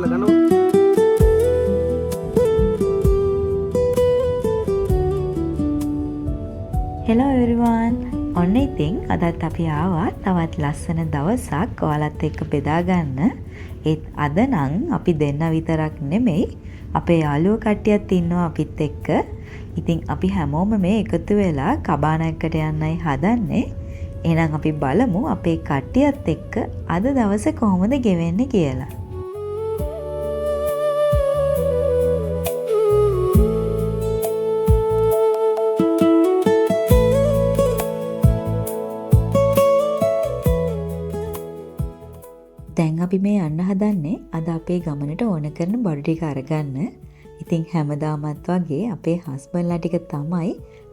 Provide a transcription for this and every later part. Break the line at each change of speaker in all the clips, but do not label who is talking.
Hello everyone. ඔන්න ඉතින් අදත් අපි ආවා තවත් ලස්සන දවසක් ඔයාලත් එක්ක බෙදා ගන්න. ඒත් අද නම් අපි දෙන්න විතරක් නෙමෙයි අපේ යාළුවෝ කට්ටියත් ඉන්නවා අපිත් එක්ක. ඉතින් අපි හැමෝම මේ එකතු වෙලා කබානකට යන්නයි හදන්නේ. එහෙනම් අපි බලමු අපේ කට්ටියත් එක්ක අද දවසේ කොහොමද ගෙවෙන්නේ කියලා. දැන් අපි මේ යන්න හදන්නේ අද අපේ ගමනට ඕන කරන බඩු ටික අරගන්න. ඉතින් හැමදාමත් වගේ අපේ හස්බන්ඩ්ලා ටික තමයි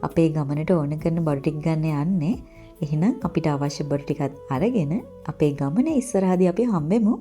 අපේ ගමනට ඕන කරන බඩු ටික ගන්න යන්නේ. එහෙනම් අපිට අවශ්‍ය බඩු ටිකත් අරගෙන අපේ ගමනේ ඉස්සරහදී අපි හම්බෙමු.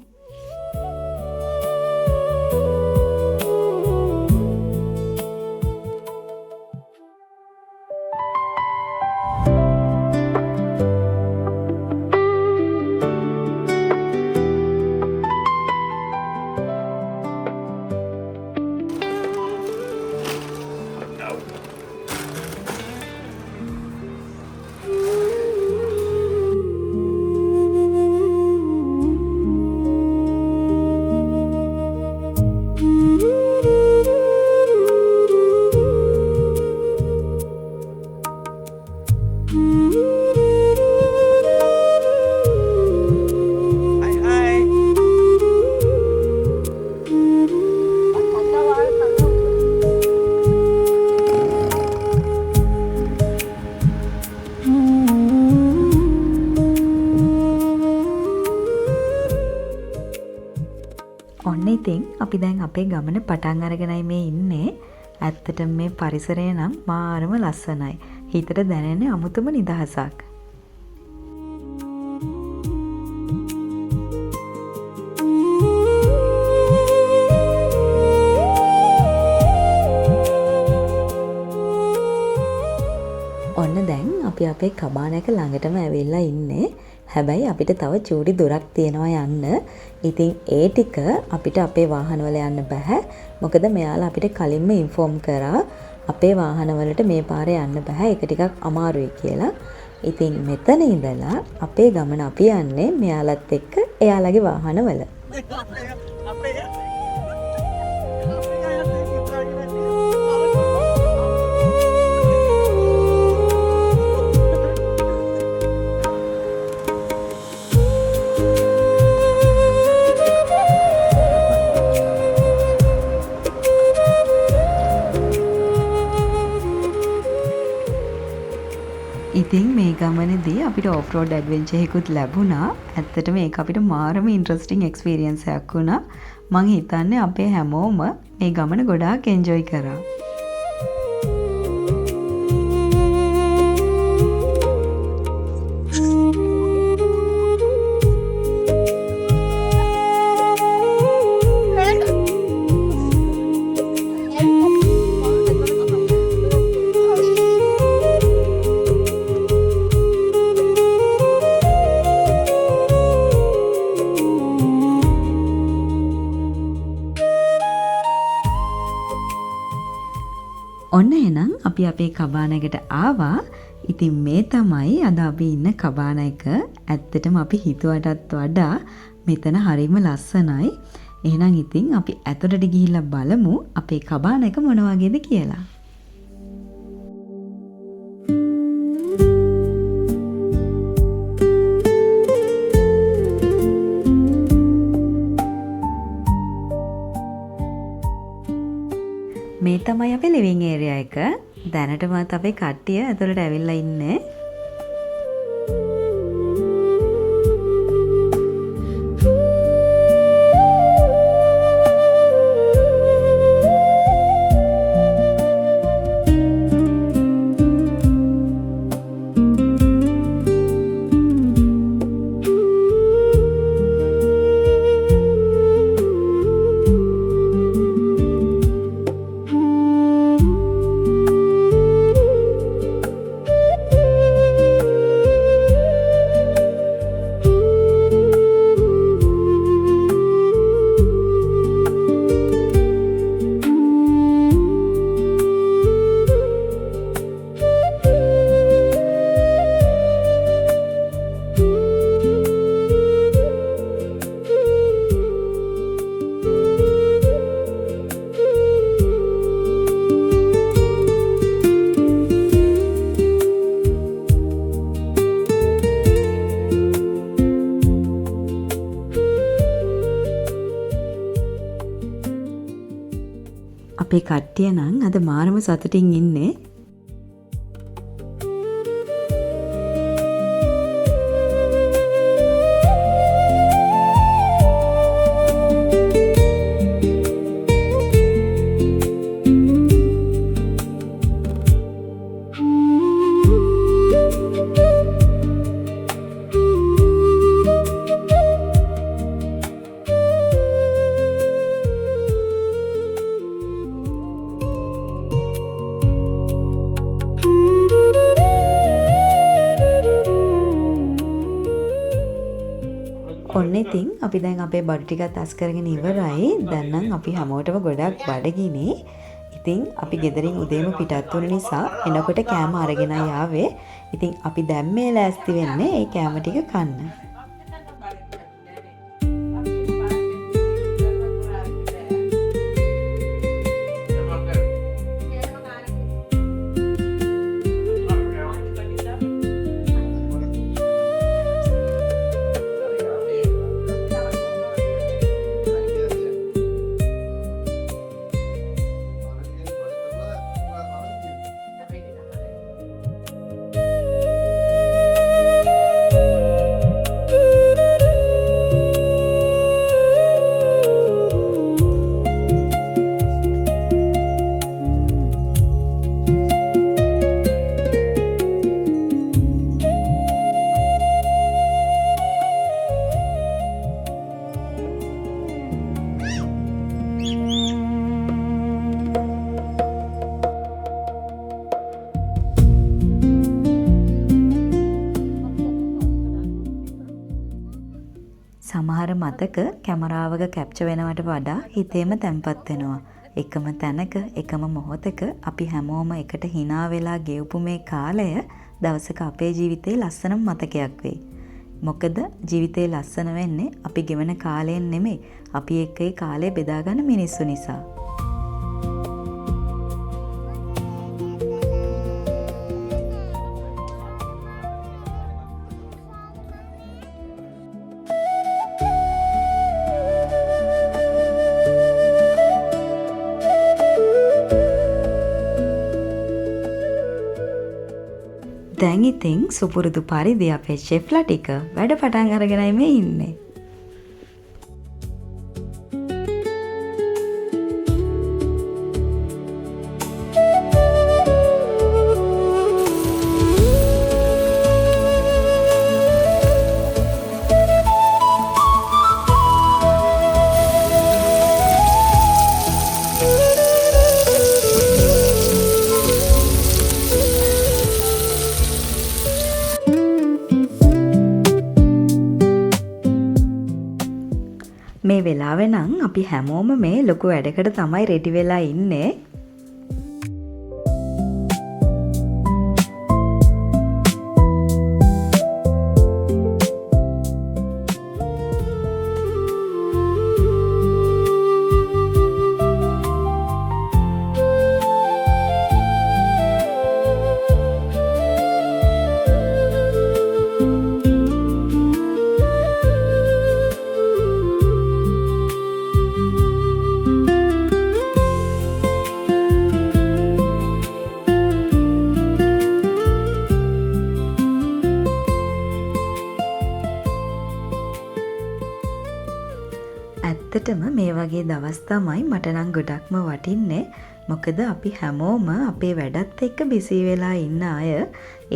ඔන්න ඉතින් අපි දැන් අපේ ගමන පටන් අරගෙනයි මේ ඉන්නේ. ඇත්තටම මේ පරිසරය නම් මාරම ලස්සනයි. හිතට දැනෙන්නේ අමුතුම නිදහසක්. ඔන්න දැන් අපි අපේ කබානක ළඟටම ඇවිල්ලා ඉන්නේ. හැබැයි අපිට තව චූටි දුරක් තියෙනවා යන්න. ඉතින් ඒ ටික අපිට අපේ වාහනවල යන්න බෑ. මොකද මෙයාලා අපිට කලින්ම ඉන්ෆෝම් කරා අපේ වාහනවලට මේ පාරේ යන්න බෑ. ඒක ටිකක් අමාරුයි කියලා. ඉතින් මෙතන ඉඳලා අපේ ගමන අපි යන්නේ මෙයාලත් එක්ක එයාලගේ වාහනවල. ඉතින් මේ ගමනේදී අපිට ඔෆ් රෝඩ් ඇඩ්වෙන්චර් එකකුත් ලැබුණා. ඇත්තටම මේක අපිට මාරම ඉන්ටරෙස්ටිං එක්ස්පීරියන්ස් එකක් වුණා. මං හිතන්නේ අපේ හැමෝම මේ ගමන ගොඩාක් එන්ජොයි කරා. ඔන්න එහෙනම් අපි අපේ කබානකට ආවා. ඉතින් මේ තමයි අද අපි ඉන්න කබාන එක. ඇත්තටම අපි හිතුවටත් වඩා මෙතන හරිම ලස්සනයි. එහෙනම් ඉතින් අපි ඇතුළට ගිහිල්ලා බලමු අපේ කබාන එක මොන වගේද කියලා. මේ තමයි අපේ ලිවිං ඒරියා එක. දැනටමත් අපේ කට්ටිය ඇතුළට ඇවිල්ලා ඉන්නේ. අපේ කට්ටිය නම් අද මාරම සතුටින් ඉන්නේ. ඔන්න ඉතින් අපි දැන් අපේ බඩු ටිකත් අස් කරගෙන ඉවරයි. දැන් නම් අපි හැමෝටම ගොඩක් බඩගිනි. ඉතින් අපි ගෙදරින් උදේම පිටත් වුණ නිසා එනකොට කෑම අරගෙනයි ආවේ. ඉතින් අපි දැන් මේ ලෑස්ති වෙන්නේ ඒ කෑම ටික කන්න. සමහර මතක කැමරාවක කැප්චර් වෙනවට වඩා හිතේම තැම්පත් වෙනවා. එකම තැනක එකම මොහොතක අපි හැමෝම එකට hina වෙලා ගෙවපු මේ කාලය දවසක අපේ ජීවිතේ ලස්සනම මතකයක් වෙයි. මොකද ජීවිතේ ලස්සන වෙන්නේ අපි ගෙවන කාලයෙන් නෙමෙයි, අපි එක්ක ඒ කාලය බෙදාගන්න මිනිස්සු නිසා. දැන් ඉතින් සුපුරුදු පරිදි අපේ ෂෙෆ්ලා ටික වැඩ පටන් අරගෙනයි මේ ඉන්නේ. මේ වෙලාවේ නම් අපි හැමෝම මේ ලොකු වැඩකට තමයි රෙඩි වෙලා ඉන්නේ. ඇත්තටම මේ වගේ දවස් තමයි මට නම් ගොඩක්ම වටින්නේ. මොකද අපි හැමෝම අපේ වැඩත් එක්ක බිසි වෙලා ඉන්න අය.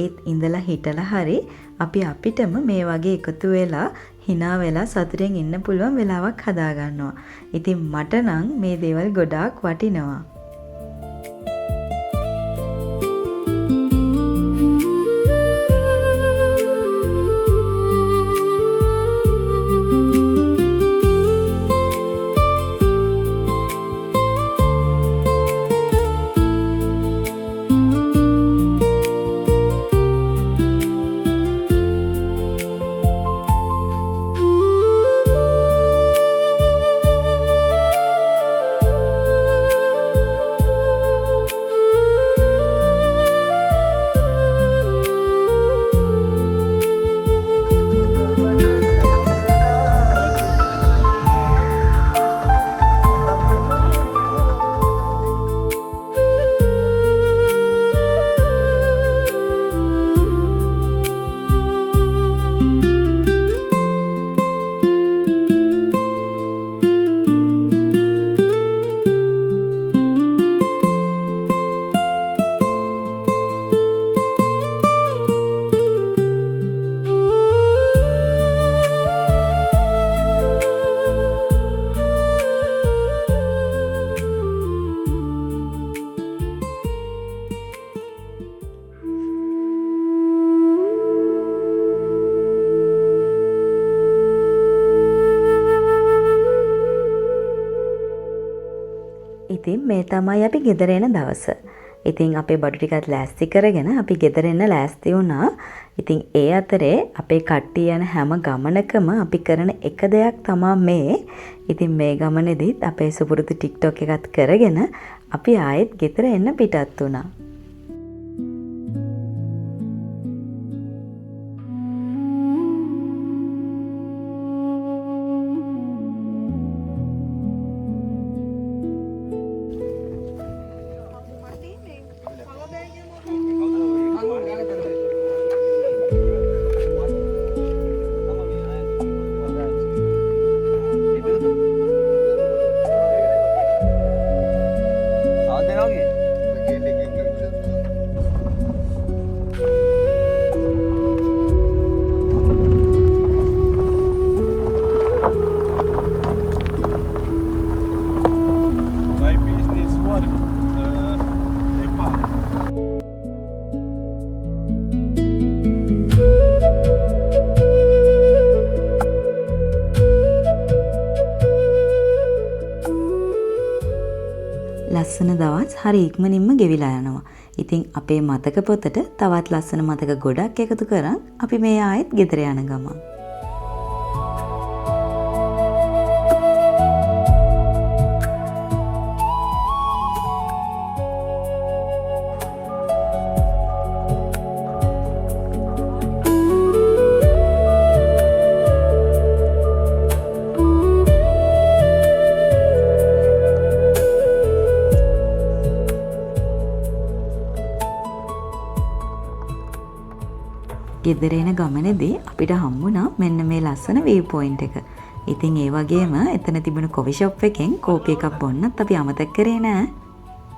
ඒත් ඉඳලා හිටලා හරි අපි අපිටම මේ වගේ එකතු වෙලා hina වෙලා සතුටෙන් ඉන්න පුළුවන් වෙලාවක් හදා ගන්නවා. ඉතින් මට නම් මේ දේවල් ගොඩාක් වටිනවා. ඉතින් මේ තමයි අපි ගෙදර එන දවස. ඉතින් අපේ බඩු ටිකත් ලෑස්ති කරගෙන අපි ගෙදර එන්න ලෑස්ති වුණා. ඉතින් ඒ අතරේ අපේ කට්ටිය යන හැම ගමනකම අපි කරන එක දෙයක් තමයි මේ. ඉතින් මේ ගමනේදීත් අපේ සුපුරුදු TikTok එකත් කරගෙන අපි ආයෙත් ගෙදර එන්න පිටත් වුණා. ලස්සන දවස් හරි ඉක්මනින්ම ගෙවිලා යනවා. ඉතින් අපේ මතක පොතට තවත් ලස්සන මතක ගොඩක් එකතු කරන් අපි මේ ආයෙත් ගෙදර යන ගමන්. ගෙදර එන ගමනේදී අපිට හම්බුණා මෙන්න මේ ලස්සන view point එක. ඉතින් ඒ වගේම එතන තිබුණ කොෆි ෂොප් එකෙන් කෝපි එකක් බොන්නත් අපි අමතක කරේ නෑ.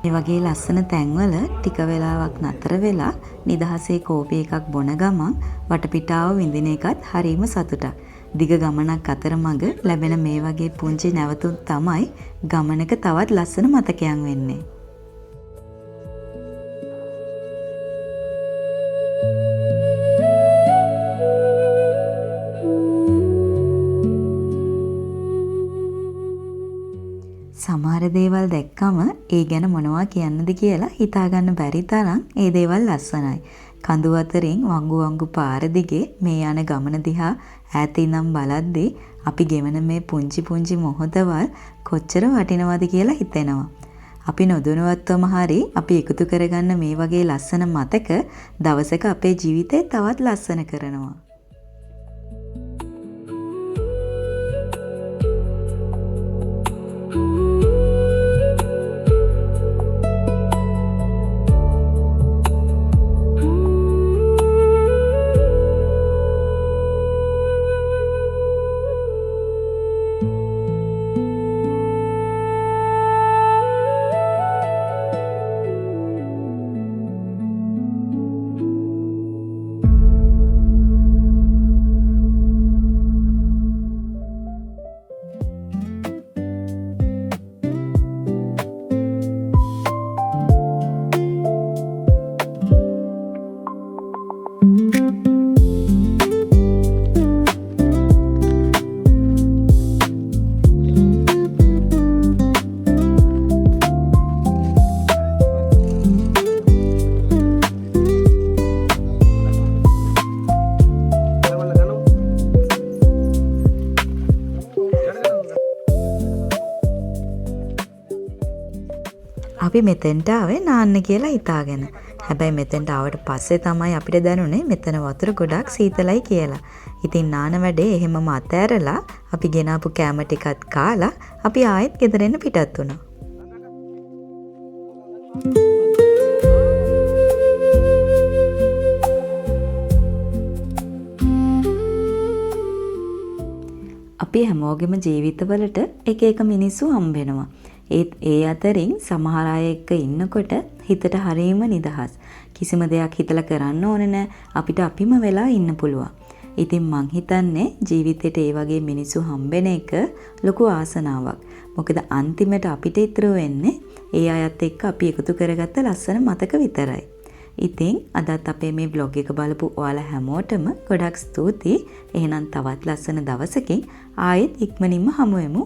මේ වගේ ලස්සන තැන්වල ටික වෙලාවක් නතර වෙලා නිදහසේ කෝපි එකක් බොන ගමන් වටපිටාව විඳින එකත් හරීම සතුටක්. දිග ගමනක් අතරමඟ ලැබෙන මේ වගේ පුංචි නැවතුම් තමයි ගමනක තවත් ලස්සන මතකයන් වෙන්නේ. සමහර දේවල් දැක්කම ඒ ගැන මොනවා කියන්නද කියලා හිතාගන්න බැරි තරම් ඒ දේවල් ලස්සනයි. කඳු අතරින් වංගු වංගු පාර දිගේ මේ යන ගමන දිහා ඈතින්නම් බලද්දී අපි ගෙවන මේ පුංචි පුංචි මොහොතවල් කොච්චර වටිනවද කියලා හිතෙනවා. අපි නොදැනුවත්වම හරි අපි එකතු කරගන්න මේ වගේ ලස්සන මතක දවසක අපේ ජීවිතේ තවත් ලස්සන කරනවා. අපි මෙතෙන්ට ආවේ නාන්න කියලා හිතාගෙන. හැබැයි මෙතෙන්ට ආවට පස්සේ තමයි අපිට දැනුනේ මෙතන වතුර ගොඩක් සීතලයි කියලා. ඉතින් නාන වැඩේ එහෙමම අතෑරලා අපි ගෙනාපු කෑම ටිකත් කාලා අපි ආයෙත් ගෙදර එන්න පිටත් වුණා. අපි හැමෝගෙම ජීවිතවලට එක එක මිනිස්සු හම්බ වෙනවා. ඒත් ඒ අතරින් සමහර අය එක්ක ඉන්නකොට හිතට හරීම නිදහස්. කිසිම දෙයක් හිතලා කරන්න ඕනේ නැහැ. අපිට අපිම වෙලා ඉන්න පුළුවන්. ඉතින් මං හිතන්නේ ජීවිතේට ඒ වගේ මිනිස්සු හම්බෙන එක ලොකු ආසනාවක්. මොකද අන්තිමට අපිට ඉතුරු වෙන්නේ ඒ අයත් එක්ක අපි එකතු කරගත්ත ලස්සන මතක විතරයි. ඉතින් අදත් අපේ මේ බ්ලොග් එක බලපු ඔයාලා හැමෝටම ගොඩක් ස්තුතියි. එහෙනම් තවත් ලස්සන දවසකින් ආයෙත් ඉක්මනින්ම හමු වෙමු.